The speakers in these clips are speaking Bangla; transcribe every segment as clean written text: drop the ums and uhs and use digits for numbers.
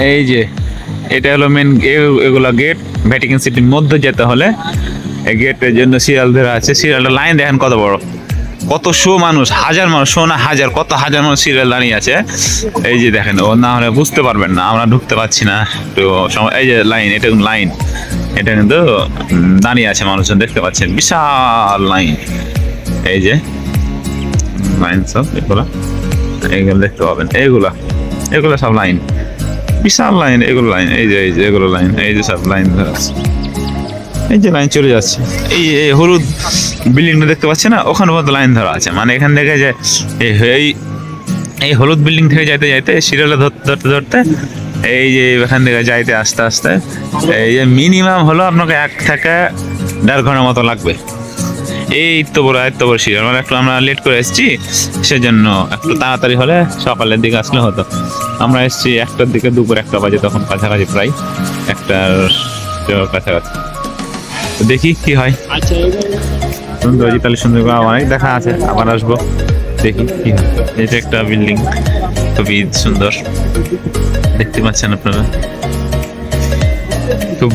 এই যে এটা হলো মেন, এগুলো গেট। ভ্যাটিকান সিটির মধ্যে যেতে হলে এই গেটের জন্য সিরিয়াল ধরে আছে। সিরিয়ালটা লাইন দেখেন কত বড়, কত শো মানুষ, হাজার মানুষ, শো না হাজার, কত হাজার মানুষ সিরিয়াল দাঁড়িয়ে আছে। এই যে দেখেন, ও না হলে বুঝতে পারবেন না, আমরা ঢুকতে পারছি না তো। এই যে লাইন, এটা লাইন, এটা কিন্তু দাঁড়িয়ে আছে মানুষজন, দেখতে পাচ্ছেন বিশাল লাইন। এই যে লাইন সব এগুলো দেখতে পাবেন, এগুলো সব লাইন, বিশাল লাইন, এগুলো লাইন। এই যে এগুলো লাইন, এই যে সব লাইন ধরে আছে। এই যে লাইন চলে যাচ্ছে, এই হলুদ বিল্ডিংটা দেখতে পাচ্ছি না, ওখানে পর্যন্ত লাইন ধরা আছে। মানে এখান থেকে যে এই হলুদ বিল্ডিং থেকে যাইতে যাইতে সিরিয়ালে ধরতে ধরতে এই যে এখান থেকে যাইতে আস্তে আস্তে এই যে মিনিমাম হলো আপনাকে 1 থেকে 1.5 ঘন্টার মতো লাগবে। এই তো বড় সিরিয়াল, মানে একটু আমরা লেট করে এসেছি, সেজন্য একটু তাড়াতাড়ি হলে সকালের দিকে আসলে হতো। আমরা এসেছি 1টার দিকে, দুপুর 1টা বাজে, তখন কাছাকাছি প্রায় 1টার কাছাকাছি। দেখি কি হয়। সুন্দর ইতালি সুন্দর অনেক দেখা আছে, আবার আসবো, দেখি কি হয়। এটা একটা বিল্ডিং, খুবই সুন্দর, দেখতে পাচ্ছেন আপনারা, খুব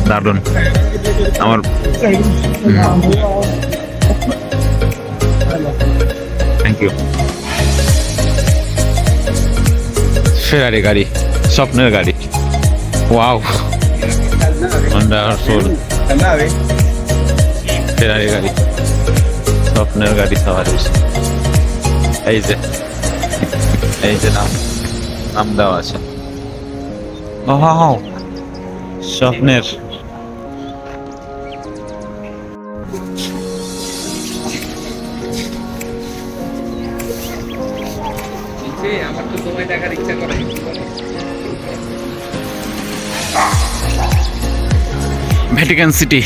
দারুণ। আমার থ্যাংক ইউ। ফেরারি গাড়ি, স্বপ্নের গাড়ি, ওয়াও, ওয়ান্ডারফুল। ফেরারি গাড়ি, স্বপ্নের গাড়ি, সবারই। এই যে নাম দেওয়া আছে, স্বপ্নের। আমার তো তোমায় দেখার ইচ্ছা করে। Vatican city.